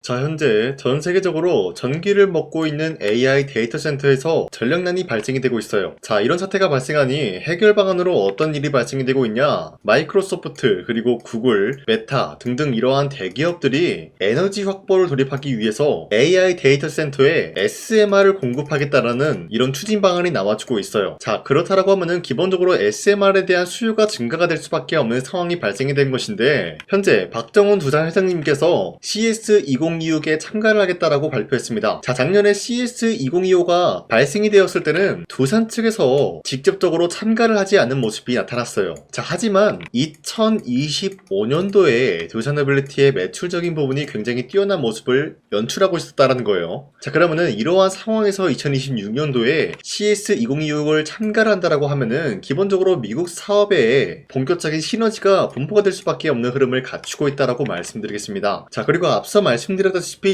자, 현재 전 세계적으로 전기를 먹고 있는 AI 데이터 센터에서 전력난이 발생이 되고 있어요. 자, 이런 사태가 발생하니 해결 방안으로 어떤 일이 발생이 되고 있냐? 마이크로소프트, 그리고 구글, 메타 등등 이러한 대기업들이 에너지 확보를 돌입하기 위해서 AI 데이터 센터에 SMR을 공급하겠다라는 이런 추진 방안이 나와주고 있어요. 자, 그렇다라고 하면은 기본적으로 SMR에 대한 수요가 증가가 될 수밖에 없는 상황이 발생이 된 것인데, 현재 박정훈 두산 회장님께서 CS2025에 참가를 하겠다라고 발표했습니다. 자, 작년에 CS2025가 발생이 되었을 때는 두산 측에서 직접적으로 참가를 하지 않는 모습이 나타났어요. 자, 하지만 2025년도에 두산에빌리티의 매출적인 부분이 굉장히 뛰어난 모습을 연출하고 있었다는 거예요. 자, 그러면은 이러한 상황에서 2026년도에 CS2026을 참가를 한다라고 하면은 기본적으로 미국 사업에 본격적인 시너지가 분포가 될 수밖에 없는 흐름을 갖추고 있다라고 말씀드리겠습니다. 자, 그리고 앞서 말씀드렸다시피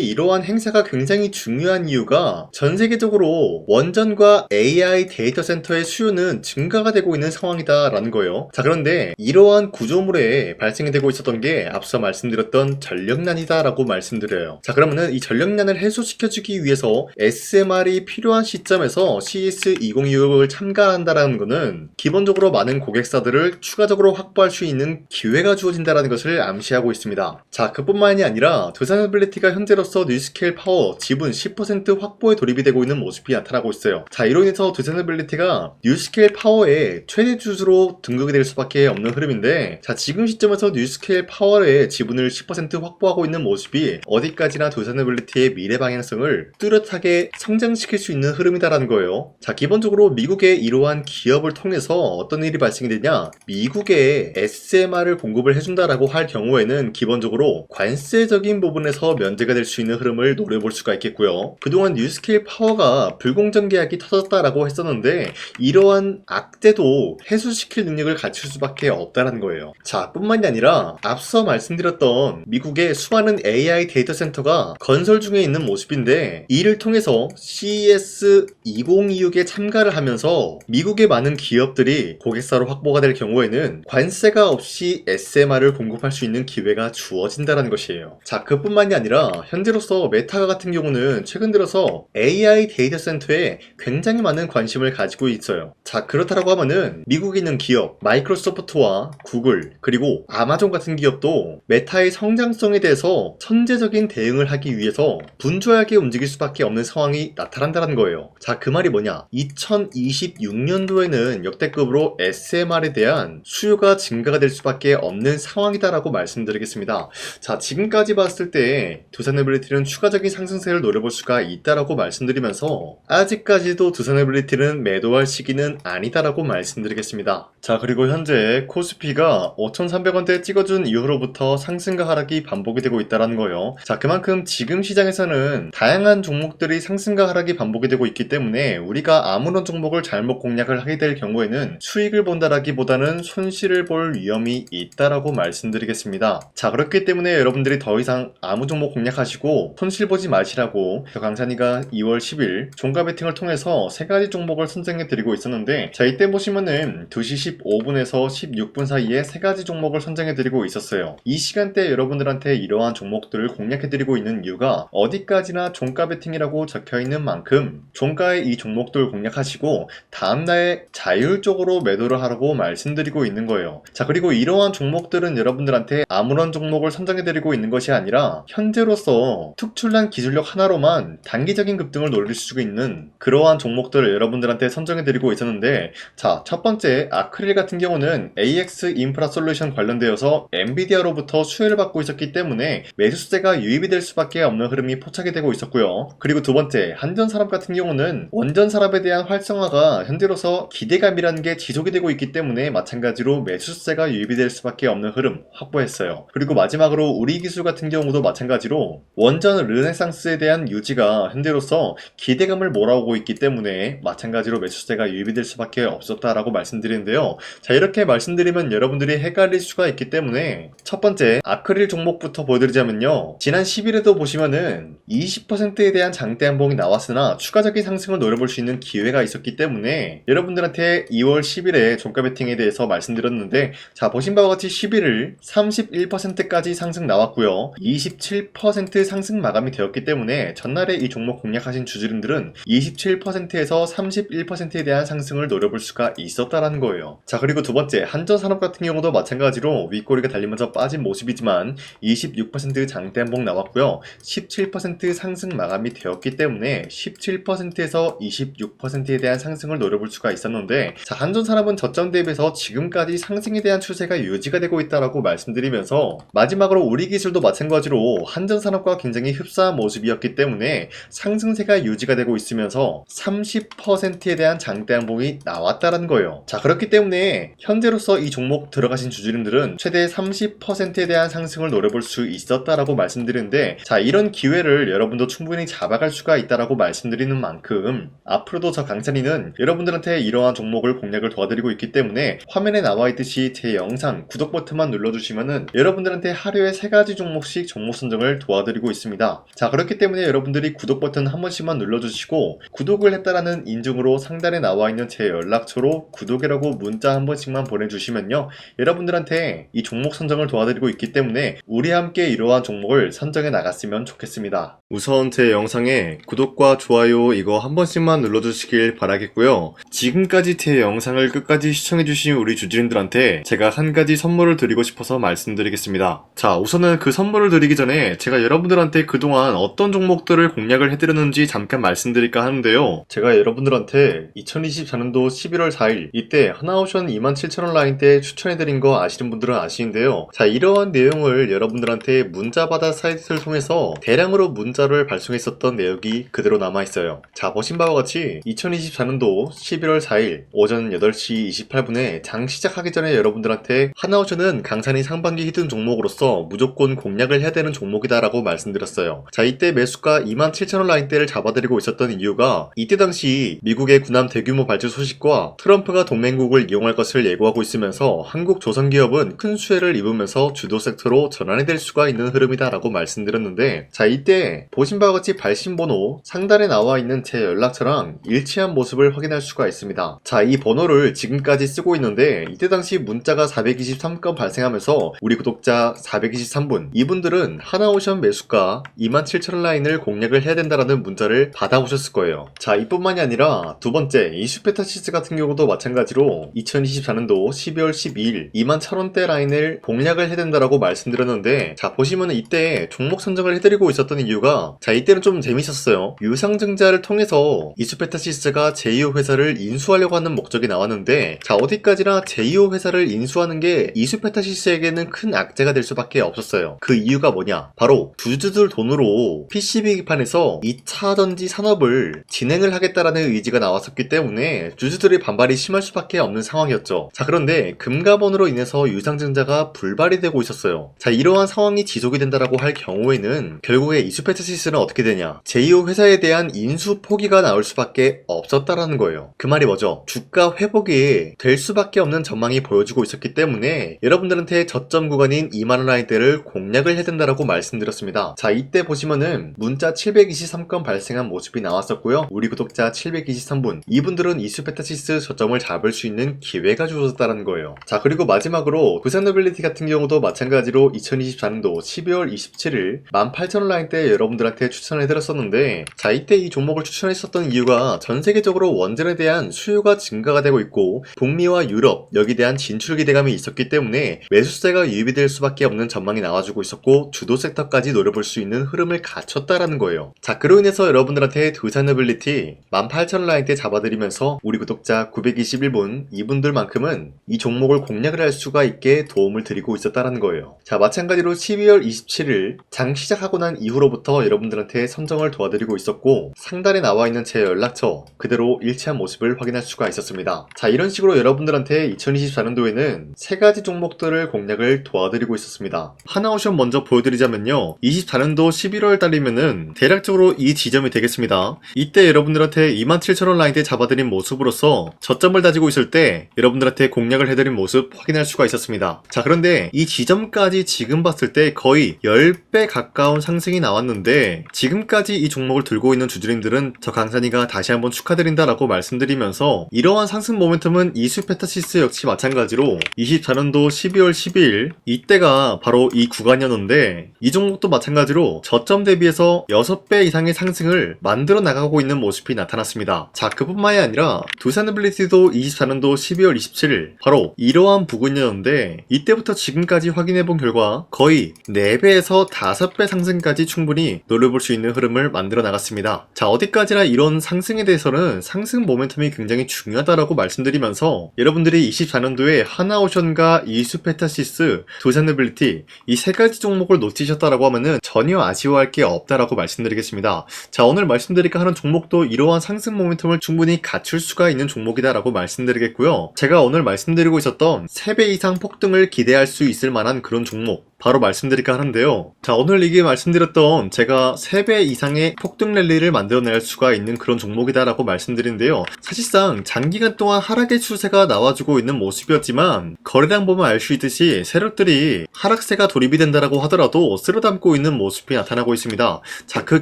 이러한 행사가 굉장히 중요한 이유가 전 세계적으로 원전과 AI 데이터 센터의 수요는 증가가 되고 있는 상황이다라는 거예요. 자, 그런데 이러한 구조물에 발생이 되고 있었던 게 앞서 말씀드렸던 전력난이다라고 말씀드려요. 자, 그러면은 이 전력난을 해소시켜주기 위해서 SMR이 필요한 시점에서 CS2026을 참가한다라는 거는 기본적으로 많은 고객사들을 추가적으로 확보할 수 있는 기회가 주어진다는 것을 암시하고 있습니다. 자, 그뿐만이 아니라 두산에빌리티가 현재로서 뉴스케일 파워 지분 10% 확보에 돌입이 되고 있는 모습이 나타나고 있어요. 자, 이로 인해서 두산에빌리티가 뉴스케일 파워의 최대 주주로 등극이 될 수밖에 없는 흐름인데, 자, 지금 시점에서 뉴스케일 파워의 지분을 10% 확보하고 있는 모습이 어디까지나 두산에빌리티의 미래 방향성을 뚜렷하게 성장시킬 수 있는 흐름이다라는 거예요. 자, 기본적으로 미국의 이러한 기업을 통해서 어떤 일이 발생이 되냐, 미국에 SMR을 공급을 해준다라고 할 경우에는 기본적으로 관세적인 부분에서 면제가 될 수 있는 흐름을 노려볼 수가 있겠고요. 그동안 뉴스케일 파워가 불공정 계약이 터졌다라고 했었는데 이러한 악재도 해소시킬 능력을 갖출 수밖에 없다는 거예요. 자, 뿐만이 아니라 앞서 말씀드렸던 미국의 수많은 AI 데이터 센터가 건설 중에 있는 모습인데, 이를 통해서 CES2026에 참가를 하면서 미국의 많은 기업들이 고객사로 확보가 될 경우에는 관세가 없이 SMR을 공급할 수 있는 기회가 주어진다는 것이에요. 자, 그뿐만이 아니라 현재로서 메타 같은 경우는 최근 들어서 AI 데이터 센터에 굉장히 많은 관심을 가지고 있어요. 자, 그렇다고 하면은 미국에 있는 기업 마이크로소프트와 구글, 그리고 아마존 같은 기업도 메타의 성장성에 대해서 선제적인 대응을 하기 위해서 분주하게 움직일 수밖에 없는 상황이 나타난다는 거예요. 자, 그 말이 뭐냐, 2026년도에는 역대급으로 SMR에 대한 수요가 증가가 될 수밖에 없는 상황이다라고 말씀드리겠습니다. 자, 지금까지 봤을 때 두산에빌리티는 추가적인 상승세를 노려볼 수가 있다라고 말씀드리면서 아직까지도 두산에빌리티는 매도할 시기는 아니다라고 말씀드리겠습니다. 자, 그리고 현재 코스피가 5,300원대 찍어준 이후로부터 상승과 하락이 반복이 되고 있다는 거예요. 자, 그만큼 지금 시장에서는 다양한 종목들이 상승과 하락이 반복이 되고 있기 때문에 우리가 아무런 종목을 잘못 공략을 하게 될 경우에는 수익을 본다라기보다는 손실을 볼 위험이 있다라고 말씀드리겠습니다. 자, 그렇기 때문에 여러분들이 더 이상 아무 종목 공략하시고 손실 보지 마시라고 강산이가 2월 10일 종가 베팅을 통해서 3가지 종목을 선정해 드리고 있었는데, 자, 이때 보시면은 2시 15분에서 16분 사이에 3가지 종목을 선정해 드리고 있었어요. 이 시간대 여러분들한테 이러한 종목들을 공략해 드리고 있는 이유가 어디까지나 종가 베팅이라고 적혀 있는 만큼 종가에 이 종목들을 공략하시고 다음날에 자율적으로 매도를 하라고 말씀드리고 있는 거예요. 자, 그리고 이러한 종목들은 여러분들한테 아무런 종목을 선정해 드리고 있는 것이 아니라 현재로서 특출난 기술력 하나로만 단기적인 급등을 노릴 수 있는 그러한 종목들을 여러분들한테 선정해 드리고 있었는데, 자, 첫 번째 아크릴 같은 경우는 AX 인프라 솔루션 관련되어서 엔비디아로부터 수혜를 받고 있었기 때문에 매수세가 유입이 될 수밖에 없는 흐름이 포착이 되고 있었고요. 그리고 두 번째 한전산업 같은 경우는 원전 산업에 대한 활성화가 현재로서 기대감이라는 게 지속이 되고 있기 때문에 마찬가지로 매수세가 유입이 될 수밖에 없는 흐름 확보했어요. 그리고 마지막으로 우리기술 같은 경우도 마찬가지로 원전 르네상스에 대한 유지가 현재로서 기대감을 몰아오고 있기 때문에 마찬가지로 매수세가 유입이 될 수밖에 없었다라고 말씀드리는데요. 자, 이렇게 말씀드리면 여러분들이 헷갈릴 수가 있기 때문에 첫 번째 아크릴 종목부터 보여드리자면요, 지난 10일에도 보시면은 20%에 대한 장대 한봉이 나왔으나 추가적인 상승을 노려볼 수 있는 기회가 있었기 때문에 여러분들한테 2월 10일에 종가 베팅에 대해서 말씀드렸는데, 자, 보신 바와 같이 11일 31%까지 상승 나왔고요, 27% 30% 상승 마감이 되었기 때문에 전날에 이 종목 공략하신 주주님들은 27%에서 31%에 대한 상승을 노려볼 수가 있었다라는 거예요. 자, 그리고 두 번째, 한전산업 같은 경우도 마찬가지로 윗꼬리가 달리면서 빠진 모습이지만 26% 장대 한봉 나왔고요. 17% 상승 마감이 되었기 때문에 17%에서 26%에 대한 상승을 노려볼 수가 있었는데, 자, 한전산업은 저점 대비해서 지금까지 상승에 대한 추세가 유지가 되고 있다라고 말씀드리면서, 마지막으로 우리기술도 마찬가지로 한전산업과 굉장히 흡사한 모습이었기 때문에 상승세가 유지가 되고 있으면서 30%에 대한 장대 한봉이 나왔다라는 거예요. 자, 그렇기 때문에 현재로서 이 종목 들어가신 주주님들은 최대 30%에 대한 상승을 노려볼 수 있었다라고 말씀드리는데, 자, 이런 기회를 여러분도 충분히 잡아갈 수가 있다라고 말씀드리는 만큼 앞으로도 저 강찬이는 여러분들한테 이러한 종목을 공략을 도와드리고 있기 때문에 화면에 나와 있듯이 제 영상 구독 버튼만 눌러주시면은 여러분들한테 하루에 3가지 종목씩 종목 선정을 도와드리고 있습니다. 자, 그렇기 때문에 여러분들이 구독 버튼 한 번씩만 눌러주시고 구독을 했다라는 인증으로 상단에 나와 있는 제 연락처로 구독이라고 문자 한 번씩만 보내주시면요, 여러분들한테 이 종목 선정을 도와드리고 있기 때문에 우리 함께 이러한 종목을 선정해 나갔으면 좋겠습니다. 우선 제 영상에 구독과 좋아요 이거 한 번씩만 눌러주시길 바라겠고요. 지금까지 제 영상을 끝까지 시청해주신 우리 주주님들한테 제가 한 가지 선물을 드리고 싶어서 말씀드리겠습니다. 자, 우선은 그 선물을 드리기 전에 제가 여러분들한테 그동안 어떤 종목들을 공략을 해드렸는지 잠깐 말씀드릴까 하는데요. 제가 여러분들한테 2024년도 11월 4일 이때 하나오션 27,000원 라인 때 추천해드린 거 아시는 분들은 아시는데요. 자, 이러한 내용을 여러분들한테 문자받아 사이트를 통해서 대량으로 문자를 발송했었던 내역이 그대로 남아있어요. 자, 보신 바와 같이 2024년도 11월 4일 오전 8시 28분에 장 시작하기 전에 여러분들한테 하나오션은 강산이 상반기 히든 종목으로서 무조건 공략을 해야 되는 종목이다 라고 말씀드렸어요. 자, 이때 매수가 27,000원 라인대를 잡아드리고 있었던 이유가 이때 당시 미국의 군함 대규모 발주 소식과 트럼프가 동맹국을 이용할 것을 예고하고 있으면서 한국 조선기업은 큰 수혜를 입으면서 주도 섹터로 전환이 될 수가 있는 흐름이다 라고 말씀드렸는데, 자, 이때 보신 바와 같이 발신번호 상단에 나와 있는 제 연락처랑 일치한 모습을 확인할 수가 있습니다. 자, 이 번호를 지금까지 쓰고 있는데 이때 당시 문자가 423건 발생하면서 우리 구독자 423분, 이분들은 하나오션 매수가 27,000원 라인을 공략을 해야 된다라는 문자를 받아오셨을 거예요. 자, 이뿐만이 아니라 두 번째 이슈페타시스 같은 경우도 마찬가지로 2024년도 12월 12일 21,000원대 라인을 공략을 해야 된다라고 말씀드렸는데, 자, 보시면은 이때 종목 선정을 해드리고 있었던 이유가, 자, 이때는 좀 재밌었어요. 유상증자를 통해서 이슈페타시스가 제2호 회사를 인수하려고 하는 목적이 나왔는데, 자, 어디까지나 제2호 회사를 인수하는 게 이슈페타시스에게는 큰 악재가 될 수밖에 없었어요. 그 이유가 뭐냐? 바로 주주들 돈으로 PCB판에서 2차 전지 산업을 진행을 하겠다라는 의지가 나왔었기 때문에 주주들의 반발이 심할 수밖에 없는 상황이었죠. 자, 그런데 금가번으로 인해서 유상증자가 불발이 되고 있었어요. 자, 이러한 상황이 지속이 된다라고 할 경우에는 결국에 이슈페타시스는 어떻게 되냐? 제2호 회사에 대한 인수 포기가 나올 수밖에 없었다라는 거예요. 그 말이 뭐죠? 주가 회복이 될 수밖에 없는 전망이 보여지고 있었기 때문에 여러분들한테 저점 구간인 2만원 라인대를 공략을 해야 된다라고 말씀드렸습니다. 자, 이때 보시면은 문자 723건 발생한 모습이 나왔었고요. 우리 구독자 723분, 이분들은 이슈페타시스 저점을 잡을 수 있는 기회가 주어졌다는 거예요. 자, 그리고 마지막으로 부산노빌리티 같은 경우도 마찬가지로 2024년도 12월 27일 18,000원 라인대 여러분들한테 추천해드렸었는데, 자, 이때 이 종목을 추천했었던 이유가 전 세계적으로 원전에 대한 수요가 증가가 되고 있고 북미와 유럽 여기에 대한 진출 기대감이 있었기 때문에 매수세가 유입이 될 수밖에 없는 전망이 나와주고 있었고 주도 섹터까지 노려볼 수 있는 흐름을 갖췄다라는 거예요. 자, 그로 인해서 여러분들한테 두산노빌리티 18,000원 라인대 잡아드리면서 우리 구독자 921분, 이분들만큼은 이 종목을 공략을 할 수가 있게 도움을 드리고 있었다라는 거예요. 자, 마찬가지로 12월 27일 장 시작하고 난 이후로부터 여러분들한테 선정을 도와드리고 있었고 상단에 나와 있는 제 연락처 그대로 일치한 모습을 확인할 수가 있었습니다. 자, 이런 식으로 여러분들한테 2024년도에는 3가지 종목들을 공략을 도와드리고 있었습니다. 하나오션 먼저 보여드리자면요, 24년도 11월 달이면은 대략적으로 이 지점이 되겠습니다. 이때 여러분들한테 27,000원 라인대 잡아드린 모습으로서 저점을 다지고 있을 때 여러분들한테 공략을 해드린 모습 확인할 수가 있었습니다. 자, 그런데 이 지점까지 지금 봤을 때 거의 10배 가까운 상승이 나왔는데, 지금까지 이 종목을 들고 있는 주주님들은 저 강산이가 다시 한번 축하드린다라고 말씀드리면서, 이러한 상승 모멘텀은 이슈페타시스 역시 마찬가지로 24년도 12월 12일 이때가 바로 이 구간이었는데 이 종목 종목도 마찬가지로 저점 대비해서 6배 이상의 상승을 만들어 나가고 있는 모습이 나타났습니다. 자, 그뿐만이 아니라 두산에너빌리티도 24년도 12월 27일 바로 이러한 부근이었는데 이때부터 지금까지 확인해본 결과 거의 4배에서 5배 상승까지 충분히 노려볼 수 있는 흐름을 만들어 나갔습니다. 자, 어디까지나 이런 상승에 대해서는 상승 모멘텀이 굉장히 중요하다라고 말씀드리면서 여러분들이 24년도에 하나오션과 이수페타시스, 두산에너빌리티 이 세 가지 종목을 놓치셨다라고 하면은 전혀 아쉬워할 게 없다라고 말씀드리겠습니다. 자, 오늘 말씀드릴까 하는 종목도 이러한 상승 모멘텀을 충분히 갖출 수가 있는 종목이다라고 말씀드리겠고요. 제가 오늘 말씀드리고 있었던 3배 이상 폭등을 기대할 수 있을 만한 그런 종목 바로 말씀드릴까 하는데요. 자, 오늘 이게 말씀드렸던 제가 3배 이상의 폭등 랠리를 만들어낼 수가 있는 그런 종목이다라고 말씀드리는데요. 사실상 장기간 동안 하락의 추세가 나와주고 있는 모습이었지만 거래량 보면 알 수 있듯이 세력들이 하락세가 돌입이 된다라고 하더라도 쓸어담고 있는 모습이 나타나고 있습니다. 자, 그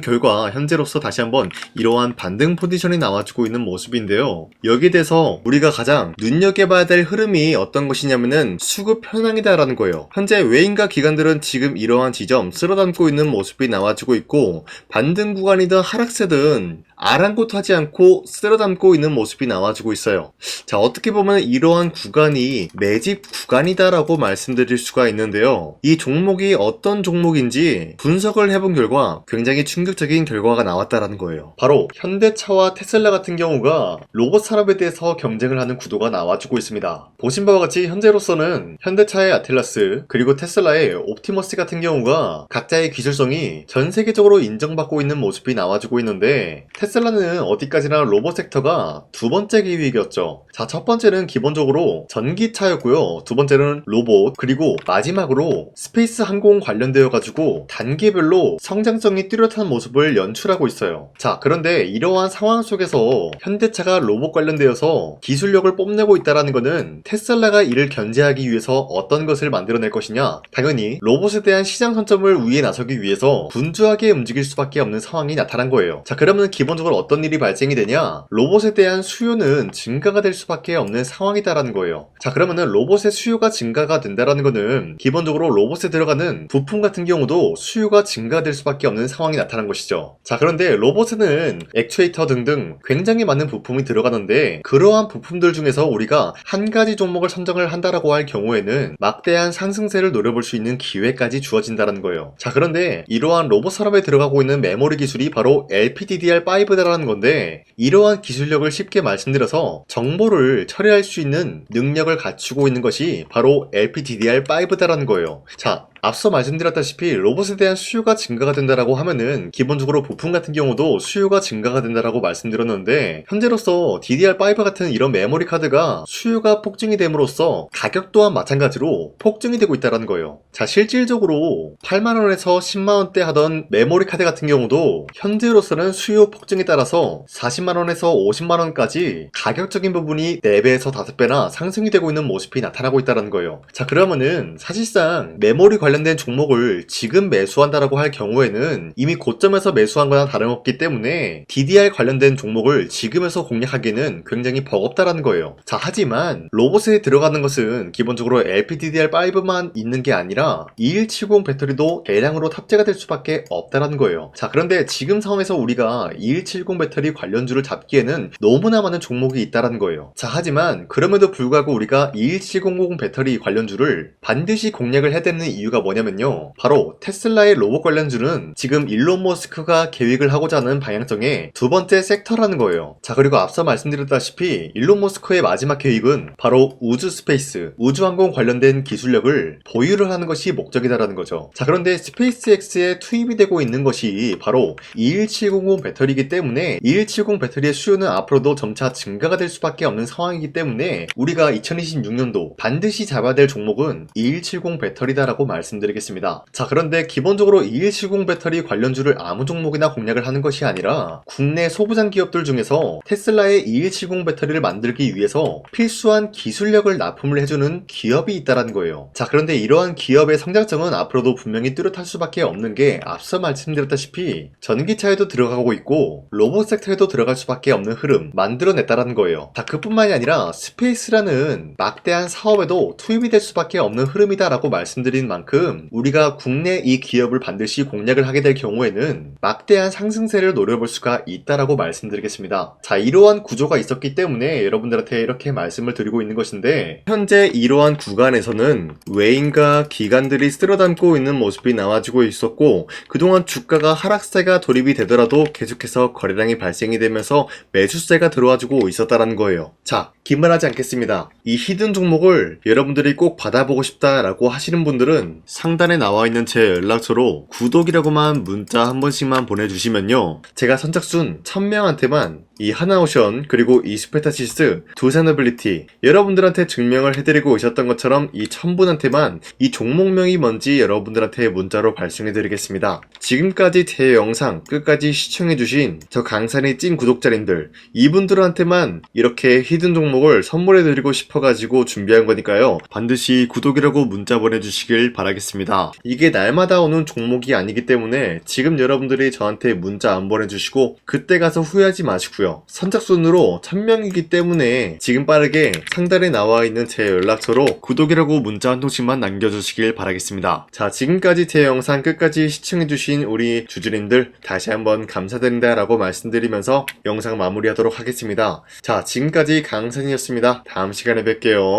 결과 현재로서 다시 한번 이러한 반등 포지션이 나와주고 있는 모습인데요. 여기에 대해서 우리가 가장 눈여겨봐야 될 흐름이 어떤 것이냐면은 수급 현황이다라는 거예요. 현재 외인과 기관들은 지금 이러한 지점 쓸어담고 있는 모습이 나와주고 있고 반등 구간이든 하락세든 아랑곳하지 않고 쓸어담고 있는 모습이 나와주고 있어요. 자, 어떻게 보면 이러한 구간이 매집 구간이다라고 말씀드릴 수가 있는데요. 이 종목이 어떤 종목인지 분석을 해본 결과 굉장히 충격적인 결과가 나왔다라는 거예요. 바로 현대차와 테슬라 같은 경우가 로봇 산업에 대해서 경쟁을 하는 구도가 나와주고 있습니다. 보신 바와 같이 현재로서는 현대차의 아틀라스 그리고 테슬라의 옵티머스 같은 경우가 각자의 기술성이 전 세계적으로 인정받고 있는 모습이 나와주고 있는데 테슬라는 어디까지나 로봇 섹터가 두 번째 기획이었죠. 자, 첫 번째는 기본적으로 전기차였고요. 두 번째는 로봇, 그리고 마지막으로 스페이스 항공 관련되어 가지고 단계별로 성장성이 뚜렷한 모습을 연출하고 있어요. 자, 그런데 이러한 상황 속에서 현대차가 로봇 관련되어서 기술력을 뽐내고 있다는 것은 테슬라가 이를 견제하기 위해서 어떤 것을 만들어낼 것이냐? 당연히 로봇에 대한 시장 선점을 위해 나서기 위해서 분주하게 움직일 수밖에 없는 상황이 나타난 거예요. 자, 그러면 기본적으로 어떤 일이 발생이 되냐? 로봇에 대한 수요는 증가가 될 수밖에 없는 상황이다라는 거예요. 자, 그러면은 로봇의 수요가 증가가 된다라는 거는 기본적으로 로봇에 들어가는 부품 같은 경우도 수요가 증가될 수밖에 없는 상황이 나타난 것이죠. 자, 그런데 로봇에는 액추에이터 등등 굉장히 많은 부품이 들어가는데 그러한 부품들 중에서 우리가 한 가지 종목을 선정을 한다라고 할 경우에는 막대한 상승세를 노려볼 수 있는 기회까지 주어진다는 거예요. 자, 그런데 이러한 로봇 산업에 들어가고 있는 메모리 기술이 바로 LPDDR5다라는 건데 이러한 기술력을 쉽게 말씀드려서 정보를 처리할 수 있는 능력을 갖추고 있는 것이 바로 LPDDR5다라는 거예요. 자, 앞서 말씀드렸다시피 로봇에 대한 수요가 증가가 된다라고 하면은 기본적으로 부품 같은 경우도 수요가 증가가 된다라고 말씀드렸는데 현재로서 DDR5 같은 이런 메모리 카드가 수요가 폭증이 됨으로써 가격 또한 마찬가지로 폭증이 되고 있다는 거예요. 자, 실질적으로 8만원에서 10만원대 하던 메모리 카드 같은 경우도 현재로서는 수요 폭증에 따라서 40만원에서 50만원까지 가격적인 부분이 4배에서 5배나 상승이 되고 있는 모습이 나타나고 있다는 거예요. 자, 그러면은 사실상 메모리 관련된 종목을 지금 매수한다라고 할 경우에는 이미 고점에서 매수한 거나 다름없기 때문에 DDR 관련된 종목을 지금에서 공략하기는 굉장히 버겁다라는 거예요. 자, 하지만 로봇에 들어가는 것은 기본적으로 LPDDR5만 있는 게 아니라 2170 배터리도 대량으로 탑재가 될 수밖에 없다라는 거예요. 자, 그런데 지금 상황에서 우리가 2170 배터리 관련주를 잡기에는 너무나 많은 종목이 있다라는 거예요. 자, 하지만 그럼에도 불구하고 우리가 2170 배터리 관련주를 반드시 공략을 해야 되는 이유가 뭐냐면요, 바로 테슬라의 로봇 관련주는 지금 일론 머스크가 계획을 하고자 하는 방향성의 두 번째 섹터라는 거예요. 자, 그리고 앞서 말씀드렸다시피 일론 머스크의 마지막 계획은 바로 우주 스페이스, 우주항공 관련된 기술력을 보유를 하는 것이 목적이다라는 거죠. 자, 그런데 스페이스X에 투입이 되고 있는 것이 바로 21700 배터리이기 때문에 2170 배터리의 수요는 앞으로도 점차 증가가 될 수밖에 없는 상황이기 때문에 우리가 2026년도 반드시 잡아야 될 종목은 2170 배터리다라고 말씀드리겠습니다. 자, 그런데 기본적으로 2170 배터리 관련주를 아무 종목이나 공략을 하는 것이 아니라 국내 소부장 기업들 중에서 테슬라의 2170 배터리를 만들기 위해서 필수한 기술력을 납품을 해주는 기업이 있다는 거예요. 자, 그런데 이러한 기업의 성장성은 앞으로도 분명히 뚜렷할 수밖에 없는 게 앞서 말씀드렸다시피 전기차에도 들어가고 있고 로봇 섹터에도 들어갈 수밖에 없는 흐름 만들어냈다는 거예요. 자, 그뿐만이 아니라 스페이스라는 막대한 사업에도 투입이 될 수밖에 없는 흐름이다라고 말씀드린 만큼 만큼 우리가 국내 이 기업을 반드시 공략을 하게 될 경우에는 막대한 상승세를 노려볼 수가 있다라고 말씀드리겠습니다. 자, 이러한 구조가 있었기 때문에 여러분들한테 이렇게 말씀을 드리고 있는 것인데, 현재 이러한 구간에서는 외인과 기관들이 쓸어담고 있는 모습이 나와주고 있었고, 그동안 주가가 하락세가 돌입이 되더라도 계속해서 거래량이 발생이 되면서 매수세가 들어와주고 있었다라는 거예요. 자, 기만하지 않겠습니다. 이 히든 종목을 여러분들이 꼭 받아보고 싶다라고 하시는 분들은 상단에 나와 있는 제 연락처로 구독이라고만 문자 한 번씩만 보내주시면요, 제가 선착순 1000명한테만 이 하나오션 그리고 이 스페타시스 두산어빌리티 여러분들한테 증명을 해드리고 있었던 것처럼 이 1000분한테만 이 종목명이 뭔지 여러분들한테 문자로 발송해드리겠습니다. 지금까지 제 영상 끝까지 시청해주신 저 강산이 찐 구독자님들, 이분들한테만 이렇게 히든 종목을 선물해드리고 싶어가지고 준비한 거니까요, 반드시 구독이라고 문자 보내주시길 바라겠습니다. 이게 날마다 오는 종목이 아니기 때문에 지금 여러분들이 저한테 문자 안 보내주시고 그때 가서 후회하지 마시고요, 선착순으로 1000명이기 때문에 지금 빠르게 상단에 나와 있는 제 연락처로 구독이라고 문자 한 통씩만 남겨주시길 바라겠습니다. 자, 지금까지 제 영상 끝까지 시청해주신 우리 주주님들 다시 한번 감사드린다 라고 말씀드리면서 영상 마무리하도록 하겠습니다. 자, 지금까지 강산이었습니다. 다음 시간에 뵐게요.